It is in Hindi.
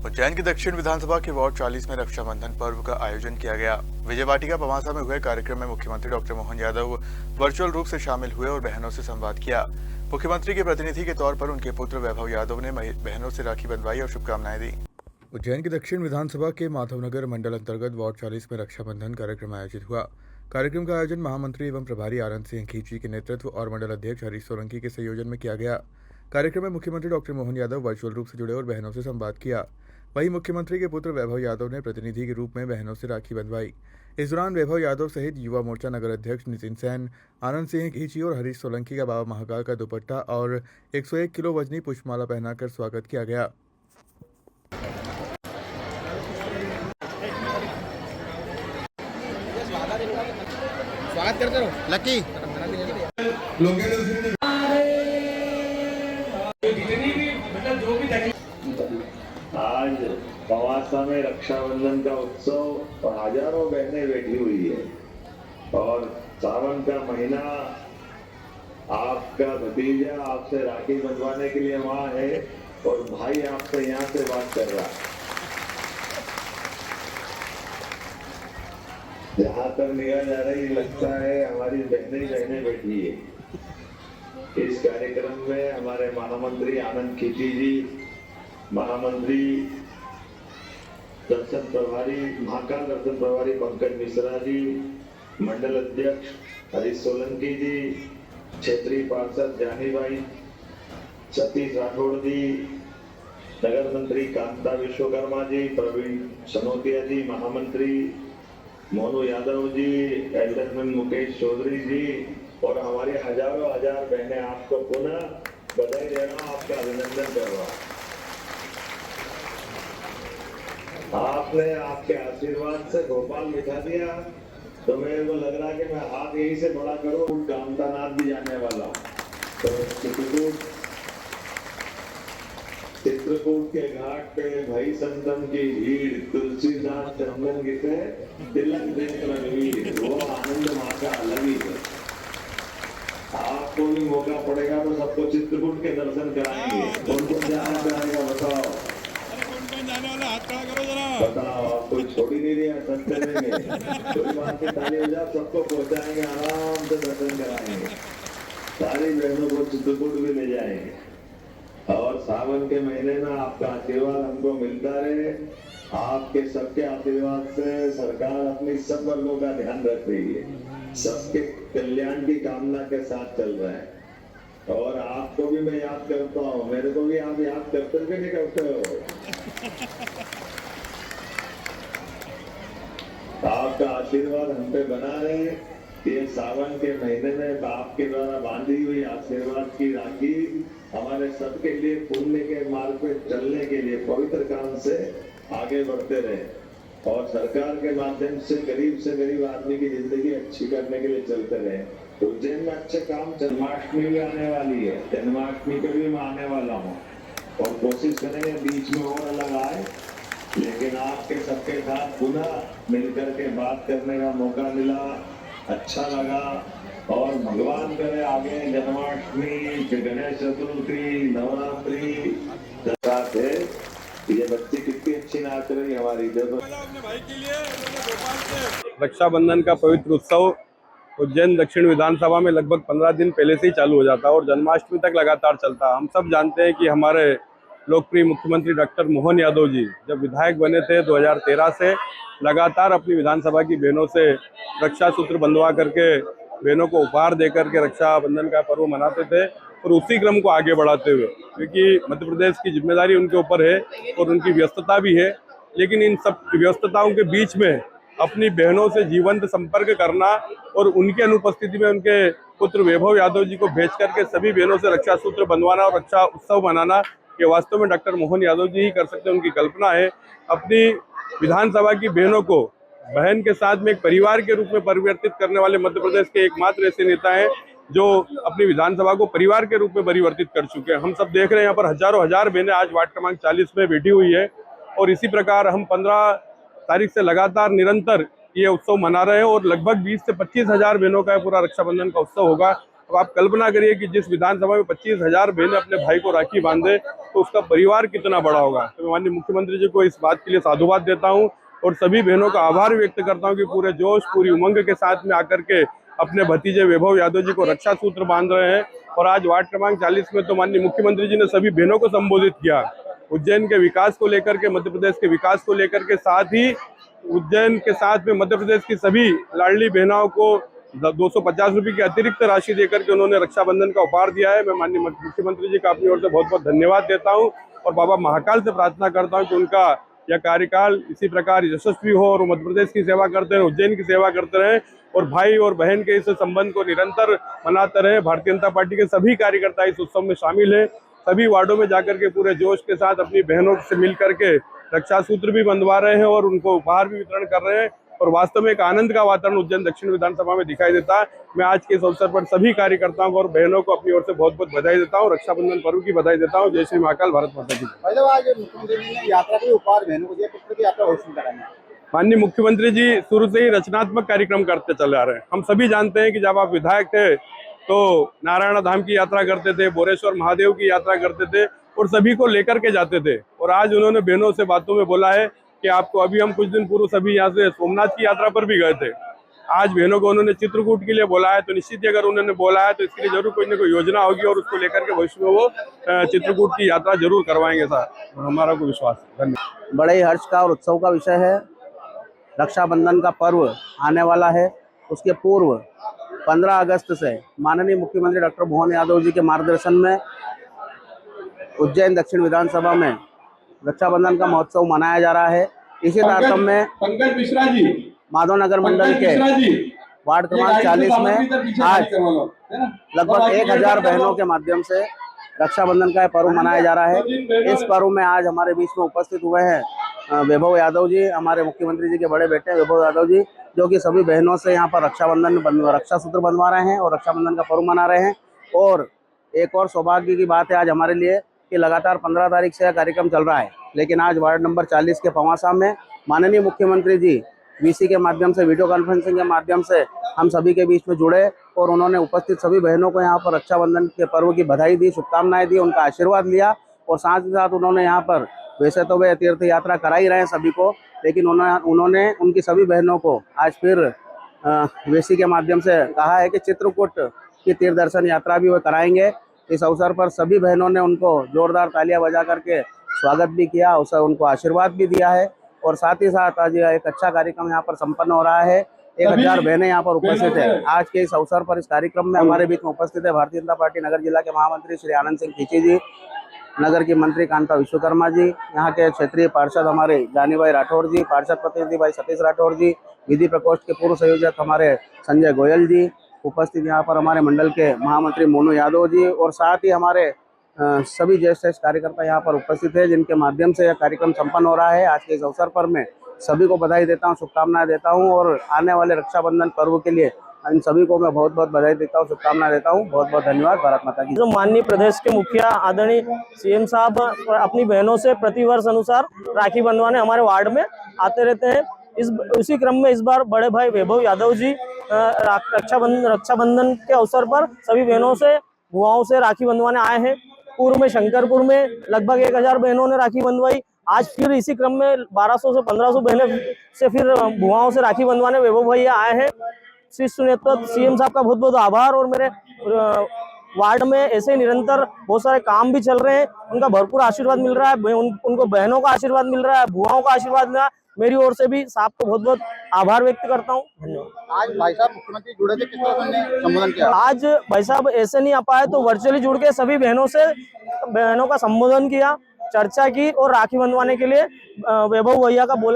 उज्जैन की दक्षिण विधानसभा के वार्ड 40 में रक्षाबंधन पर्व का आयोजन किया गया। विजय वाटिका पवासा में हुए कार्यक्रम में मुख्यमंत्री डॉक्टर मोहन यादव वर्चुअल रूप से शामिल हुए और बहनों से संवाद किया। मुख्यमंत्री के प्रतिनिधि के तौर पर उनके पुत्र वैभव यादव ने बहनों से राखी बंधवाई और शुभकामनाएं दी। उज्जैन की दक्षिण विधानसभा के माधवनगर मंडल अंतर्गत वार्ड 40 में रक्षाबंधन कार्यक्रम आयोजित हुआ। कार्यक्रम का आयोजन महामंत्री एवं प्रभारी आनंद सिंह खींची के नेतृत्व और मंडल अध्यक्ष हरीश सोलंकी के संयोजन में किया गया। कार्यक्रम में मुख्यमंत्री डॉक्टर मोहन यादव वर्चुअल रूप से जुड़े और बहनों से संवाद किया। वहीं मुख्यमंत्री के पुत्र वैभव यादव ने प्रतिनिधि के रूप में बहनों से राखी बंधवाई। इस दौरान वैभव यादव सहित युवा मोर्चा नगर अध्यक्ष नितिन सेन, आनंद सिंह खींची और हरीश सोलंकी का बाबा महाकाल का दुपट्टा और 101 किलो वजनी पुष्पमाला पहनाकर स्वागत किया गया। स्वागत करते रहो लकी। आज पवासा में रक्षाबंधन का उत्सव और हजारों बहनें बैठी हुई है और सावन का महीना आपका भतीजा आपसे राखी बंधवाने के लिए वहां है और भाई आपसे यहाँ से बात कर रहा है। जहां तक निगाह जा रही लगता है हमारी बहनें बैठी है। इस कार्यक्रम में हमारे महामंत्री आनंद खींची जी, महामंत्री दर्शन प्रभारी महाकाल दर्शन प्रभारी पंकज मिश्रा जी, मंडल अध्यक्ष हरीश सोलंकी जी, क्षेत्रीय पार्षद जानीबाई, सतीश राठौड़ जी, नगर मंत्री कांता विश्वकर्मा जी, प्रवीण सनोतिया जी, महामंत्री मोनू यादव जी, एल्डरमैन मुकेश चौधरी जी और हमारी हजारों हजार बहनें आपको पुनः बधाई दे रहा हूं, आपका अभिनंदन कर रहा हूं। आपने आपके आशीर्वाद से भोपाल बिठा दिया तो मेरे को लग रहा है कि मैं हाथ यहीं से बड़ा करूं, कामतानाथ भी जाने वाला हूं। तो चित्रकूट के घाट पे भाई संतम की भीड़, तुलसीदास चंदन गिसे तिलक देख रघुवीर, वो आनंद माँ का अलग ही है। आपको भी मौका पड़ेगा तो सबको चित्रकूट के दर्शन कराएंगे। कौन कौन जाना चाहेगा बताओ? जाने वाला हाथ खड़ा करो जरा। बताओ, आप कोई छोड़ी नहीं रही है, सब करेंगे। कोई बात की ताली हो जाए, सबको पहुंचाएंगे, आराम से दर्शन कराएंगे। सारी बहनों को चित्रकूट भी ले जाएंगे और सावन के महीने में आपका आशीर्वाद हमको मिलता रहे। आपके सबके आशीर्वाद से सरकार अपनी सब वर्गों का ध्यान रख रही है, सबके कल्याण की कामना के साथ चल रहा है। और आपको भी मैं याद करता हूँ, मेरे को भी आप याद करते भी नहीं करते हो। आपका आशीर्वाद हम पे बना रहे। ये सावन के महीने में आपके द्वारा बांधी हुई आशीर्वाद की राखी हमारे सबके लिए पुण्य के मार्ग पे चलने के लिए पवित्र काम से आगे बढ़ते रहे और सरकार के माध्यम से गरीब आदमी की जिंदगी अच्छी करने के लिए चलते रहे। उज्जैन में अच्छे काम, जन्माष्टमी भी आने वाली है, जन्माष्टमी पे भी मैं आने वाला हूँ और कोशिश करेंगे बीच में और अलग आए, लेकिन आपके सबके साथ पुनः मिलकर के बात करने का मौका मिला, अच्छा लगा। और भगवान करे आगे जन्माष्टमी, गणेश चतुर्थी, नवरात्रि साथ है। ये बच्ची कितनी अच्छी नाच रही हमारी। रक्षाबंधन का पवित्र उत्सव उज्जैन दक्षिण विधानसभा में लगभग 15 दिन पहले से ही चालू हो जाता है और जन्माष्टमी तक लगातार चलता है। हम सब जानते हैं कि हमारे लोकप्रिय मुख्यमंत्री डॉक्टर मोहन यादव जी जब विधायक बने थे 2013 से लगातार अपनी विधानसभा की बहनों से रक्षा सूत्र बंधवा करके बहनों को उपहार दे करके रक्षाबंधन का पर्व मनाते थे और उसी क्रम को आगे बढ़ाते हुए, क्योंकि मध्य प्रदेश की जिम्मेदारी उनके ऊपर है और उनकी व्यस्तता भी है, लेकिन इन सब व्यस्तताओं के बीच में अपनी बहनों से जीवंत संपर्क करना और उनकी अनुपस्थिति में उनके पुत्र वैभव यादव जी को भेज करके सभी बहनों से रक्षा सूत्र बंधवाना और रक्षा उत्सव मनाना, ये वास्तव में डॉक्टर मोहन यादव जी ही कर सकते हैं। उनकी कल्पना है। अपनी विधानसभा की बहनों को बहन के साथ में एक परिवार के रूप में परिवर्तित करने वाले मध्य प्रदेश के एकमात्र ऐसे नेता हैं जो अपनी विधानसभा को परिवार के रूप में परिवर्तित कर चुके हैं। हम सब देख रहे हैं यहाँ पर हजारों हजार बहनें आज वार्ड क्रमांक 40 में बैठी हुई है और इसी प्रकार हम 15 तारीख से लगातार निरंतर ये उत्सव मना रहे हैं और लगभग 20 से 25 हजार बहनों का पूरा रक्षाबंधन का उत्सव होगा। अब आप कल्पना करिए कि जिस विधानसभा में 25 हजार बहनें अपने भाई को राखी बांधे, तो उसका परिवार कितना बड़ा होगा। तो मैं माननीय मुख्यमंत्री जी को इस बात के लिए साधुवाद देता हूँ और सभी बहनों का आभार व्यक्त करता हूँ कि पूरे जोश पूरी उमंग के साथ में आकर के अपने भतीजे वैभव यादव जी को रक्षा सूत्र बांध रहे हैं। और आज वार्ड क्रमांक 40 में तो माननीय मुख्यमंत्री जी ने सभी बहनों को संबोधित किया, उज्जैन के विकास को लेकर के, मध्य प्रदेश के विकास को लेकर के, साथ ही उज्जैन के साथ में मध्य प्रदेश की सभी लाडली बहनों को 250 रुपये की अतिरिक्त राशि देकर के उन्होंने रक्षाबंधन का उपहार दिया है। मैं माननीय मुख्यमंत्री जी का अपनी ओर से बहुत बहुत धन्यवाद देता हूं और बाबा महाकाल से प्रार्थना करता हूं कि उनका यह कार्यकाल इसी प्रकार यशस्वी हो और मध्य प्रदेश की सेवा करते रहे, उज्जैन की सेवा करते रहे और भाई और बहन के इस संबंध को निरंतर मनाते रहे। भारतीय जनता पार्टी के सभी कार्यकर्ता इस उत्सव में शामिल हैं, सभी वार्डों में जाकर के पूरे जोश के साथ अपनी बहनों से मिल करके रक्षा सूत्र भी बंधवा रहे हैं और उनको उपहार भी वितरण कर रहे हैं और वास्तव में एक आनंद का वातावरण उज्जैन दक्षिण विधानसभा में दिखाई देता है। मैं आज के इस अवसर पर सभी कार्यकर्ताओं को और बहनों को अपनी ओर से बहुत बहुत बधाई देता हूँ, रक्षाबंधन पर्व की बधाई देता हूँ। जय श्री महाकाल, भारत माता की। आज मुख्यमंत्री जी ने यात्रा के उपहार बहनों को दिया, किस तरह की यात्रा घोषणा कराएंगे? माननीय मुख्यमंत्री जी शुरू से ही रचनात्मक कार्यक्रम करते चले आ रहे हैं। हम सभी जानते हैं कि जब आप विधायक थे तो नारायण धाम की यात्रा करते थे, बोरेश्वर महादेव की यात्रा करते थे और सभी को लेकर के जाते थे। और आज उन्होंने बहनों से बातों में बोला है कि आपको, अभी हम कुछ दिन पूर्व सभी यहाँ से सोमनाथ की यात्रा पर भी गए थे, आज बहनों को उन्होंने चित्रकूट के लिए बोला है। तो निश्चित ही अगर उन्होंने बोला है तो इसके लिए जरूर कोई ना कोई योजना होगी और उसको लेकर के भविष्य में वो चित्रकूट की यात्रा जरूर करवाएंगे सर, हमारा को विश्वास है। धन्यवाद। बड़े ही हर्ष का और उत्सव का विषय है। रक्षाबंधन का पर्व आने वाला है, उसके पूर्व 15 अगस्त से माननीय मुख्यमंत्री डॉक्टर मोहन यादव जी के मार्गदर्शन में उज्जैन दक्षिण विधानसभा में रक्षाबंधन का महोत्सव मनाया जा रहा है। इसी तारतम्य में पंकज मिश्रा जी, माधवनगर मंडल के वार्ड क्रमांक 40 में आज लगभग 1000 बहनों के माध्यम से रक्षाबंधन का पर्व मनाया जा रहा है। इस पर्व में आज हमारे बीच में उपस्थित हुए हैं वैभव यादव जी, हमारे मुख्यमंत्री जी के बड़े बेटे वैभव यादव जी, जो कि सभी बहनों से यहाँ पर रक्षा सूत्र बंधवा रहे हैं और रक्षाबंधन का पर्व मना रहे हैं। और एक और सौभाग्य की बात है आज हमारे लिए कि लगातार 15 तारीख से यह कार्यक्रम चल रहा है, लेकिन आज वार्ड नंबर 40 के पवासा में माननीय मुख्यमंत्री जी वीसी के माध्यम से, वीडियो कॉन्फ्रेंसिंग के माध्यम से हम सभी के बीच में जुड़े और उन्होंने उपस्थित सभी बहनों को यहाँ पर रक्षाबंधन के पर्व की बधाई दी, शुभकामनाएं दी, उनका आशीर्वाद लिया। और साथ ही साथ उन्होंने यहाँ पर, वैसे तो वे तीर्थ यात्रा करा ही रहे हैं सभी को, लेकिन उन्होंने उनकी सभी बहनों को आज फिर वीसी के माध्यम से कहा है कि चित्रकूट की तीर्थ दर्शन यात्रा भी वे कराएंगे। इस अवसर पर सभी बहनों ने उनको जोरदार तालियां बजा करके स्वागत भी किया, उनको आशीर्वाद भी दिया है। और साथ ही साथ आज एक अच्छा कार्यक्रम यहाँ पर संपन्न हो रहा है। 1000 बहनें यहाँ पर उपस्थित है। आज के इस अवसर पर इस कार्यक्रम में हमारे बीच में उपस्थित है भारतीय जनता पार्टी नगर जिला के महामंत्री श्री आनंद सिंह खींची जी, नगर की मंत्री कांता विश्वकर्मा जी, यहाँ के क्षेत्रीय पार्षद हमारे जानी भाई राठौर जी, पार्षद प्रतिनिधि भाई सतीश राठौर जी, विधि प्रकोष्ठ के पूर्व संयोजक हमारे संजय गोयल जी, उपस्थित यहाँ पर हमारे मंडल के महामंत्री मोनू यादव जी और साथ ही हमारे सभी ज्येष्ठ कार्यकर्ता यहाँ पर उपस्थित है, जिनके माध्यम से यह कार्यक्रम संपन्न हो रहा है। आज के इस अवसर पर मैं सभी को बधाई देता हूँ, शुभकामनाएं देता हूँ और आने वाले रक्षाबंधन पर्व के लिए इन सभी को मैं बहुत बहुत बधाई देता हूँ, शुभकामनाएं देता हूँ। बहुत बहुत धन्यवाद। भारत माता की। जो माननीय प्रदेश के मुखिया आदरणीय सीएम साहब अपनी बहनों से प्रतिवर्ष अनुसार राखी बंधवाने हमारे वार्ड में आते रहते हैं। उसी क्रम में इस बार बड़े भाई वैभव यादव जी रक्षाबंधन के अवसर पर सभी बहनों से, बुआओं से राखी बंधवाने आए हैं। पूर्व में शंकरपुर में लगभग 1000 बहनों ने राखी बंधवाई। आज फिर इसी क्रम में 1200 से 1500 बहनें से फिर बुआओं से राखी बंधवाने वैभव भैया आए हैं। शिष्य नेतृत्व सीएम साहब का बहुत बहुत आभार। और मेरे वार्ड में ऐसे निरंतर बहुत सारे काम भी चल रहे हैं, उनका भरपूर आशीर्वाद मिल रहा है, उनको बहनों का आशीर्वाद मिल रहा है, बुआओं का आशीर्वाद मिल रहा है। मेरी ओर से भी साहब को बहुत बहुत आभार व्यक्त करता हूँ। धन्यवाद। आज भाई साहब मुख्यमंत्री जुड़े थे, किस तरह से संबोधन किया? आज भाई साहब ऐसे नहीं आ पाए तो वर्चुअली जुड़ के सभी बहनों का संबोधन किया, चर्चा की और राखी बंधवाने के लिए वैभव भैया का बोला